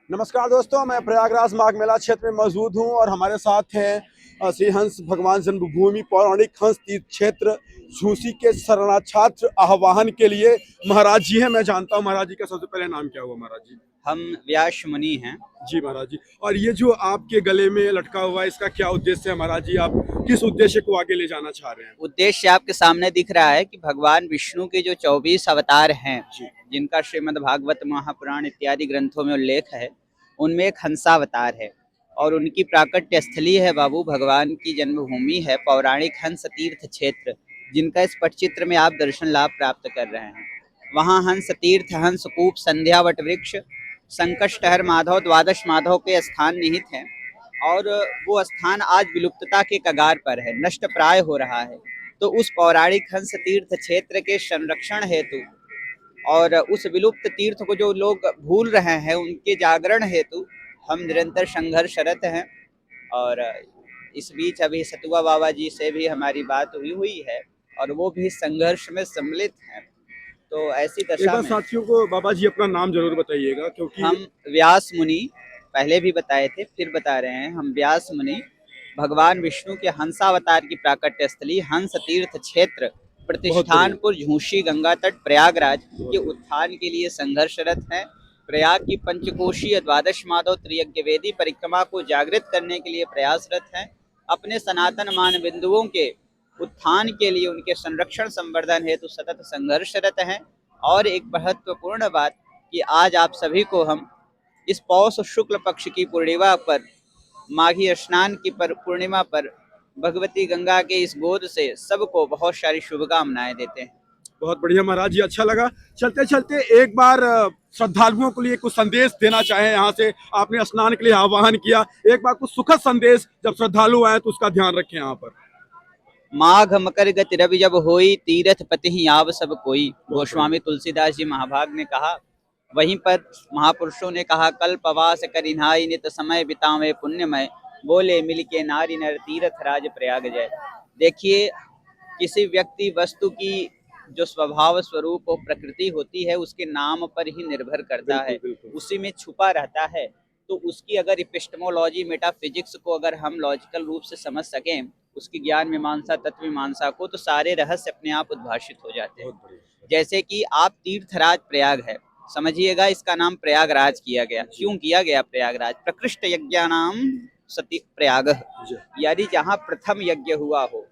नमस्कार दोस्तों, मैं प्रयागराज माघ मेला क्षेत्र में मौजूद हूं और हमारे साथ हैं श्री हंस भगवान जन्मभूमि पौराणिक हंस तीर्थ क्षेत्र झूसी के शरणार्थ आह्वान के लिए महाराज जी हैं। मैं जानता हूं महाराज जी का सबसे पहले नाम क्या हुआ महाराज जी? हम व्यास मुनि हैं। जी महाराज जी। और ये जो आपके गले में लटका हुआ है, इसका क्या उद्देश्य है महाराज जी? आप किस उद्देश्य को आगे ले जाना चाह रहे हैं? उद्देश्य आपके सामने दिख रहा है कि भगवान विष्णु के जो 24 अवतार हैं, जी। जिनका श्रीमद् भागवत महापुराण इत्यादि ग्रंथों में उल्लेख है, उनमें एक हंसावतार है और उनकी प्राकट्य स्थली है बाबू, भगवान की जन्मभूमि है पौराणिक हंस तीर्थ क्षेत्र, जिनका इस पटचित्र में आप दर्शन लाभ प्राप्त कर रहे हैं। वहाँ हंस तीर्थ, हंस कूप, संध्या वट वृक्ष, संकष्टहर माधव, द्वादश माधव के स्थान निहित हैं और वो स्थान आज विलुप्तता के कगार पर है, नष्ट प्राय हो रहा है। तो उस पौराणिक हंस तीर्थ क्षेत्र के संरक्षण हेतु और उस विलुप्त तीर्थ को जो लोग भूल रहे हैं, उनके जागरण हेतु हम निरंतर संघर्षरत हैं। और इस बीच अभी सतुआ बाबा जी से भी हमारी बात हुई है और वो भी संघर्ष में सम्मिलित हैं। तो ऐसी एक दशा बार में साथियों को बाबा जी अपना नाम जरूर बताइएगा, क्योंकि हम व्यास मुनि, पहले भी बताए थे फिर बता रहे हैं, हम व्यास मुनि भगवान विष्णु के हंसावतार की प्राकट्य स्थली हंस तीर्थ क्षेत्र बहुत बढ़िया। प्रतिष्ठानपुर झूसी गंगा तट प्रयागराज के उत्थान के लिए संघर्षरत हैं। प्रयाग की पंचकोशीय द्वादश माधव त्रियज्ञ वेदी परिक्रमा को जागृत करने के लिए प्रयासरत हैं। अपने सनातन मान बिंदुओं के उत्थान के लिए, उनके संरक्षण संवर्धन हेतु सतत संघर्षरत हैं। और एक महत्वपूर्ण बात कि आज आप सभी को हम इस पौष शुक्ल पक्ष की पूर्णिमा पर, माघी स्नान की पूर्णिमा पर भगवती गंगा के इस गोद से सबको बहुत सारी शुभकामनाएं देते हैं। बहुत बढ़िया महाराज जी, अच्छा लगा। चलते चलते एक बार श्रद्धालुओं के लिए कुछ संदेश देना चाहें। यहाँ से आपने स्नान के लिए आह्वान किया, एक बार कुछ सुखद संदेश जब श्रद्धालु आए तो उसका ध्यान रखें यहाँ पर। माघ मकर गति रवि जब होई, तीरथ पति ही आव सब कोई। गोस्वामी तुलसीदास जी महाभाग ने कहा। वहीं पर महापुरुषों ने कहा, कल्पवास करिन्हाई नित समय बितावे पुण्यमय, बोले मिल के नारी नर तीर्थ राज प्रयाग जय। देखिए, किसी व्यक्ति वस्तु की जो स्वभाव स्वरूप और प्रकृति होती है, उसके नाम पर ही निर्भर करता है, उसी में छुपा रहता है। तो उसकी अगर इपिस्टेमोलॉजी, मेटाफिजिक्स को अगर हम लॉजिकल रूप से समझ सकें, उसकी ज्ञान मीमांसा, तत्व मीमांसा को, तो सारे रहस्य अपने आप उद्भाषित हो जाते हैं। जैसे कि आप तीर्थराज प्रयाग है, समझिएगा इसका नाम प्रयागराज किया गया। क्यों किया गया प्रयागराज? प्रकृष्ट यज्ञानाम सती प्रयाग, यानी जहाँ प्रथम यज्ञ हुआ हो,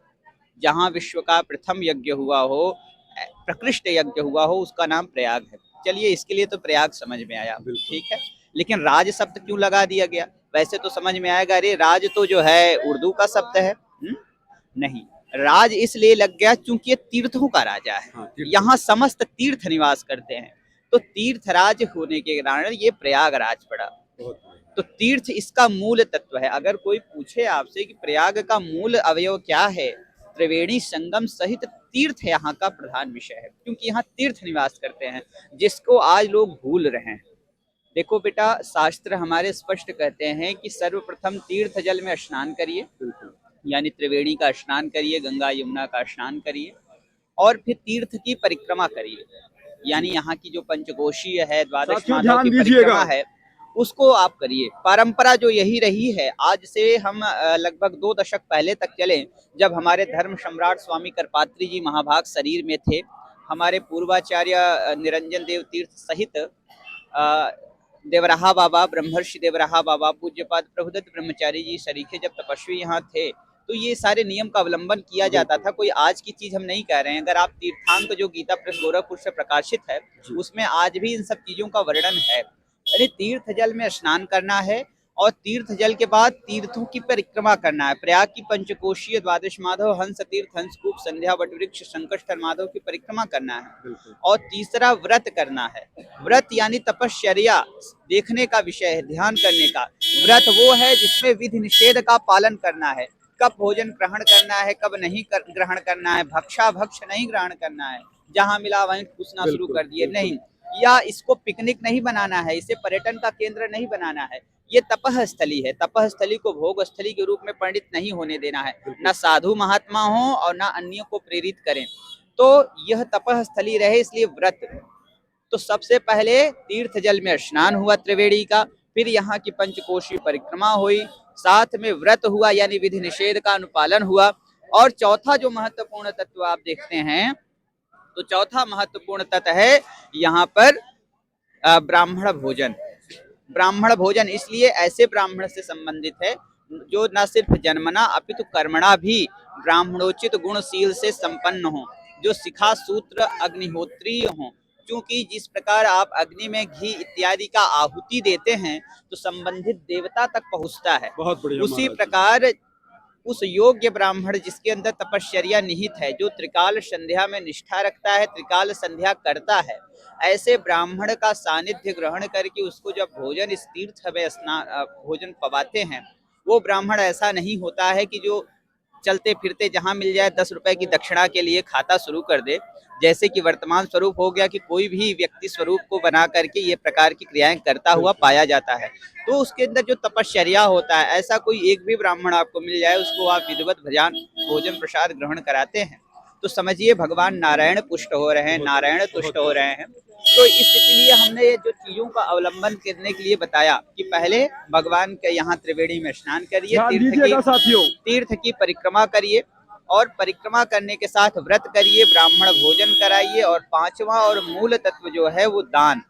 जहाँ विश्व का प्रथम यज्ञ हुआ हो, प्रकृष्ट यज्ञ हुआ हो, उसका नाम प्रयाग है। चलिए, इसके लिए तो प्रयाग समझ में आया, ठीक है। लेकिन राज शब्द क्यों लगा दिया गया? वैसे तो समझ में आएगा, अरे राज तो जो है उर्दू का शब्द है। नहीं, राज इसलिए लग गया क्योंकि ये तीर्थों का राजा है। हाँ, यहाँ समस्त तीर्थ निवास करते हैं, तो तीर्थराज होने के कारण ये प्रयागराज पड़ा। तो तीर्थ इसका मूल तत्व है। अगर कोई पूछे आपसे कि प्रयाग का मूल अवयव क्या है, त्रिवेणी संगम सहित तीर्थ यहाँ का प्रधान विषय है, क्योंकि यहाँ तीर्थ निवास करते हैं, जिसको आज लोग भूल रहे हैं। देखो बेटा, शास्त्र हमारे स्पष्ट कहते हैं कि सर्वप्रथम तीर्थ जल में स्नान करिए, यानी त्रिवेणी का स्नान करिए, गंगा यमुना का स्नान करिए, और फिर तीर्थ की परिक्रमा करिए, यानी यहाँ की जो पंचकोशीय है, द्वादश माधव की परिक्रमा है, उसको आप करिए। परंपरा जो यही रही है, आज से हम लगभग 2 दशक पहले तक चले, जब हमारे धर्म सम्राट स्वामी करपात्री जी महाभाग शरीर में थे, हमारे पूर्वाचार्य निरंजन देव तीर्थ सहित देवराहा बाबा, ब्रह्मर्षि देवराहा बाबा, पूज्यपाद प्रभुदत्त ब्रह्मचारी जी सरीखे जब तपस्वी यहाँ थे, तो ये सारे नियम का अवलंबन किया जाता था। कोई आज की चीज हम नहीं कह रहे हैं। अगर आप तीर्थांक जो गीता प्रेस गोरखपुर से प्रकाशित है, उसमें आज भी इन सब चीजों का वर्णन है। यानी तीर्थ जल में स्नान करना है और तीर्थ जल के बाद तीर्थों की परिक्रमा करना है। प्रयाग की पंचकोशीय द्वादश माधव, हंस तीर्थ, हंसकूप, संध्या वट वृक्ष, संकष्टर माधव की परिक्रमा करना है। और तीसरा व्रत करना है। व्रत यानी तपश्चर्या, देखने का विषय है, ध्यान करने का। व्रत वो है जिसमें विधि निषेध का पालन करना है। कब भोजन ग्रहण करना है, कब नहीं ग्रहण करना है, भक्षा भक्ष नहीं ग्रहण करना है, जहां मिला वहीं पूछना शुरू कर दिए, नहीं। या इसको पिकनिक नहीं बनाना है, इसे पर्यटन का केंद्र नहीं बनाना है। ये तपह स्थली है। तपह स्थली को भोग स्थली के रूप में परिणित नहीं होने देना है। न साधु महात्मा हो और न अन्यों को प्रेरित करें, तो यह तपह स्थली रहे, इसलिए व्रत। तो सबसे पहले तीर्थ जल में स्नान हुआ त्रिवेणी का, फिर यहाँ की पंचकोशी परिक्रमा हुई, साथ में व्रत हुआ यानी विधि निषेध का अनुपालन हुआ। और चौथा जो महत्वपूर्ण तत्व आप देखते हैं, तो चौथा महत्वपूर्ण तत्व है यहाँ पर ब्राह्मण भोजन। ब्राह्मण भोजन इसलिए ऐसे ब्राह्मण से संबंधित है जो न सिर्फ जन्मना अपितु कर्मणा भी ब्राह्मणोचित गुणशील से संपन्न हो, जो शिखा सूत्र अग्निहोत्री हो। क्योंकि जिस प्रकार आप अग्नि में घी इत्यादि का आहुति देते हैं तो संबंधित देवता तक पहुंचता है, बहुत बढ़िया उसी महाराज। प्रकार उस योग्य ब्राह्मण जिसके अंदर तपश्चर्या निहित है, जो त्रिकाल संध्या में निष्ठा रखता है, त्रिकाल संध्या करता है, ऐसे ब्राह्मण का सानिध्य ग्रहण करके उसको जब भोजन इस तीर्थ में भोजन पवाते हैं, वो ब्राह्मण ऐसा नहीं होता है कि जो चलते फिरते जहां मिल जाए 10 रुपए की दक्षिणा के लिए खाता शुरू कर दे। जैसे कि वर्तमान स्वरूप हो गया कि कोई भी व्यक्ति स्वरूप को बना करके ये प्रकार की क्रियाएं करता हुआ पाया जाता है, तो उसके अंदर जो तपश्चर्या होता है, ऐसा कोई एक भी ब्राह्मण आपको मिल जाए उसको आप विधिवत भोजन प्रसाद ग्रहण कराते हैं तो समझिए भगवान नारायण पुष्ट हो रहे हैं, नारायण तुष्ट हो रहे हैं। तो इसलिए हमने ये जो चीजों का अवलंबन करने के लिए बताया कि पहले भगवान के यहाँ त्रिवेणी में स्नान करिए, तीर्थ की परिक्रमा करिए, और परिक्रमा करने के साथ व्रत करिए, ब्राह्मण भोजन कराइए, और पांचवा और मूल तत्व जो है वो दान।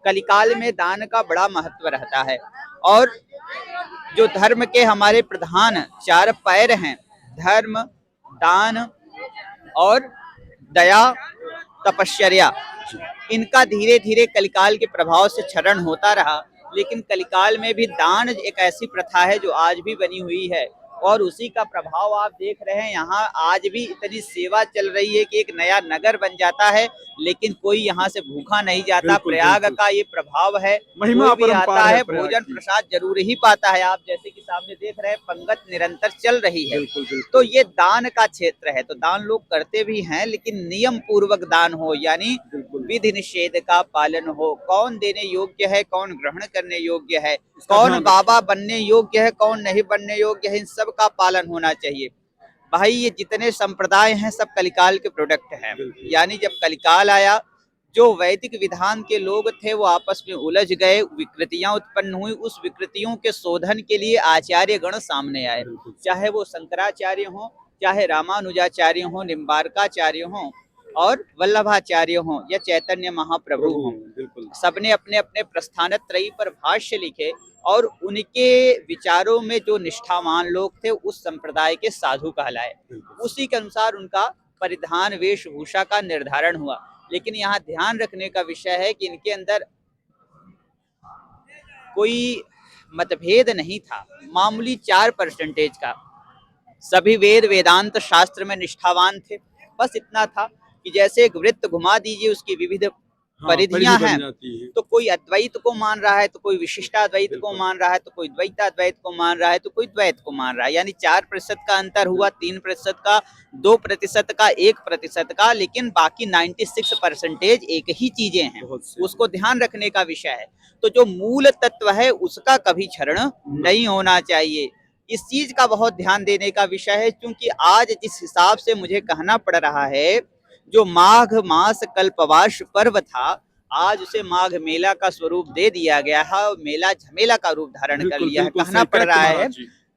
कलिकाल में दान का बड़ा महत्व रहता है, और जो धर्म के हमारे प्रधान 4 पैर हैं, धर्म, दान और दया, तपश्चर्या, इनका धीरे धीरे कलिकाल के प्रभाव से क्षरण होता रहा। लेकिन कलिकाल में भी दान एक ऐसी प्रथा है जो आज भी बनी हुई है, और उसी का प्रभाव आप देख रहे हैं। यहाँ आज भी इतनी सेवा चल रही है कि एक नया नगर बन जाता है लेकिन कोई यहाँ से भूखा नहीं जाता। प्रयाग का ये प्रभाव है, महिमा कोई भी आता है प्रयाग भोजन की। प्रसाद जरूर ही पाता है। आप जैसे कि सामने देख रहे हैं पंगत निरंतर चल रही है। बिल्कुल, बिल्कुल। तो ये दान का क्षेत्र है, तो दान लोग करते भी हैं लेकिन नियम पूर्वक दान हो, यानी विधि निषेध का पालन हो। कौन देने योग्य है, कौन ग्रहण करने योग्य है, कौन बाबा बनने योग्य है, कौन नहीं बनने योग्य है, इन सब का पालन होना चाहिए। भाई ये जितने संप्रदाय हैं सब कलिकाल के प्रोडक्ट हैं। यानी जब कलिकाल आया, जो वैदिक विधान के लोग थे वो आपस में उलझ गए, विकृतियां उत्पन्न हुई। उस विकृतियों के शोधन के लिए आचार्य गण सामने आए, चाहे वो शंकराचार्य हों, चाहे रामानुजाचार्य हों, निम्बारकाचार्य हों, और वल्लभाचार्य हों, या चैतन्य महाप्रभु हों। सबने अपने अपने प्रस्थानत्रयी पर भाष्य लिखे, और उनके विचारों में जो निष्ठावान लोग थे उस संप्रदाय के साधु कहलाए। उसी के अनुसार उनका परिधान वेशभूषा का निर्धारण हुआ। लेकिन यहाँ ध्यान रखने का विषय है कि इनके अंदर कोई मतभेद नहीं था, मामूली 4% का। सभी वेद वेदांत शास्त्र में निष्ठावान थे। बस इतना था कि जैसे एक वृत्त घुमा दीजिए, उसकी विविध परिधियां हैं, तो कोई अद्वैत को मान रहा है, तो कोई विशिष्टाद्वैत को मान रहा है, तो कोई द्वैताद्वैत को मान रहा है, तो कोई द्वैत को मान रहा है। यानी 4% का अंतर हुआ, 3% का, 2% का, 1% का, लेकिन बाकी 96% एक ही चीजें हैं। उसको ध्यान रखने का विषय है। तो जो मूल तत्व है उसका कभी क्षरण नहीं होना चाहिए। इस चीज का बहुत ध्यान देने का विषय है, क्योंकि आज जिस हिसाब से मुझे कहना पड़ रहा है, जो माघ मास कल्पवास पर्व था, आज उसे माघ मेला का स्वरूप दे दिया गया है, और मेला झमेला का रूप धारण कर लिया है। कहना पड़ रहा है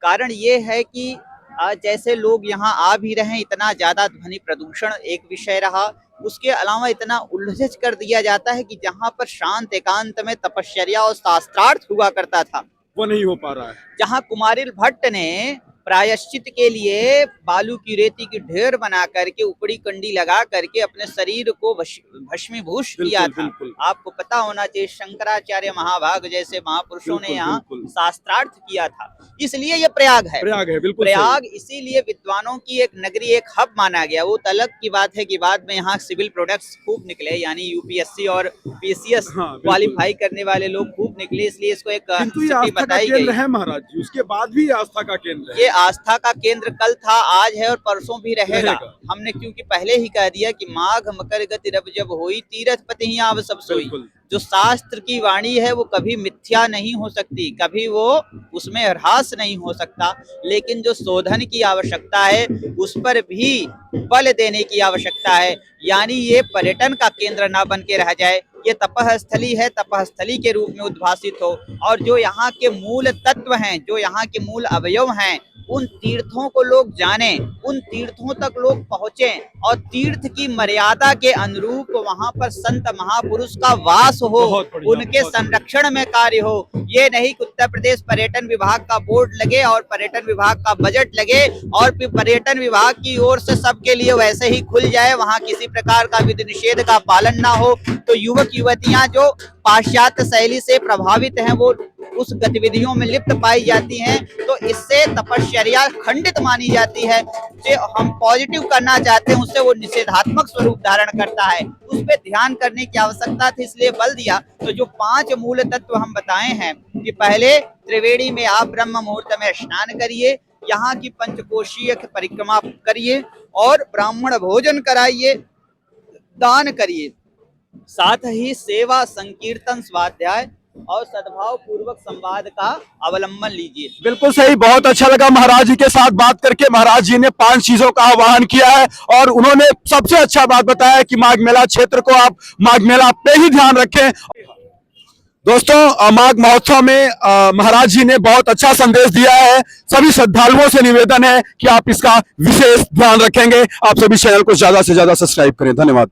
कारण ये है कि आज जैसे लोग यहाँ आ भी रहे हैं, इतना ज्यादा ध्वनि प्रदूषण एक विषय रहा। उसके अलावा इतना उल्लझ कर दिया जाता है कि जहाँ पर शांत एकांत में तपश्चर्या और शास्त्रार्थ हुआ करता था, वो नहीं हो पा रहा है। जहाँ कुमारिल भट्ट ने प्रायश्चित के लिए बालू की रेती की ढेर बना करके ऊपरी कंडी लगा करके अपने शरीर को भस्मीभूष किया था। आपको पता होना चाहिए शंकराचार्य महाभाग जैसे महापुरुषों ने यहाँ शास्त्रार्थ किया था। इसलिए ये प्रयाग है। बिल्कुल प्रयाग इसीलिए विद्वानों की एक नगरी, एक हब माना गया। वो अलग की बात है कि बाद में यहाँ सिविल प्रोडक्ट्स खूब निकले, यानी यूपीएससी और पीसीएस क्वालिफाई करने वाले लोग खूब निकले, इसलिए इसको एक बताई गई है। महाराज जी उसके बाद भी आस्था का केंद्र है। ये आस्था का केंद्र कल था, आज है और परसों भी रहेगा। हमने क्योंकि पहले ही कह दिया कि माघ मकर गति रब जब होई, तीरथ पति ही आव सब सोई। जो शास्त्र की वाणी है वो कभी मिथ्या नहीं हो सकती, कभी वो उसमें ह्रास नहीं हो सकता, लेकिन जो शोधन की आवश्यकता है उस पर भी बल देने की आवश्यकता है। यानी ये पर्यटन का केंद्र ना बन के रह जाए, ये तपह स्थली है, तपह स्थली के रूप में उद्भासित हो, और जो यहाँ के मूल तत्व हैं, जो यहाँ के मूल अवयव हैं, उन तीर्थों को लोग जाने, उन तीर्थों तक लोग पहुंचे, और तीर्थ की मर्यादा के अनुरूप वहां पर संत महापुरुष का वास हो, उनके संरक्षण में कार्य हो। ये नहीं कि उत्तर प्रदेश पर्यटन विभाग का बोर्ड लगे और पर्यटन विभाग का बजट लगे और फिर पर्यटन विभाग की ओर से सबके लिए वैसे ही खुल जाए, वहां किसी प्रकार का विधि निषेध का पालन ना हो, तो युवक युवतियां जो पाश्चात्य शैली से प्रभावित हैं वो उस गतिविधियों में लिप्त पाई जाती हैं, तो इससे तपश्चर्या खंडित मानी जाती है। जो हम पॉजिटिव करना चाहते हैं उससे वो निषेधात्मक स्वरूप धारण करता है, उस पर ध्यान करने की आवश्यकता थी, इसलिए बल दिया। तो जो 5 मूल तत्व हम बताए हैं कि पहले त्रिवेणी में आप ब्रह्म मुहूर्त में स्नान करिए, यहाँ की पंचकोशीय परिक्रमा करिए और ब्राह्मण भोजन कराइए, दान करिए, साथ ही सेवा, संकीर्तन, स्वाध्याय और सद्भाव पूर्वक संवाद का अवलंबन लीजिए। बिल्कुल सही, बहुत अच्छा लगा महाराज जी के साथ बात करके। महाराज जी ने 5 चीजों का आह्वान किया है और उन्होंने सबसे अच्छा बात बताया कि माघ मेला क्षेत्र को आप माघ मेला पे ही ध्यान रखें। दोस्तों, माघ महोत्सव में महाराज जी ने बहुत अच्छा संदेश दिया है। सभी श्रद्धालुओं से निवेदन है कि आप इसका विशेष ध्यान रखेंगे। आप सभी चैनल को ज्यादा से ज्यादा सब्सक्राइब करें। धन्यवाद।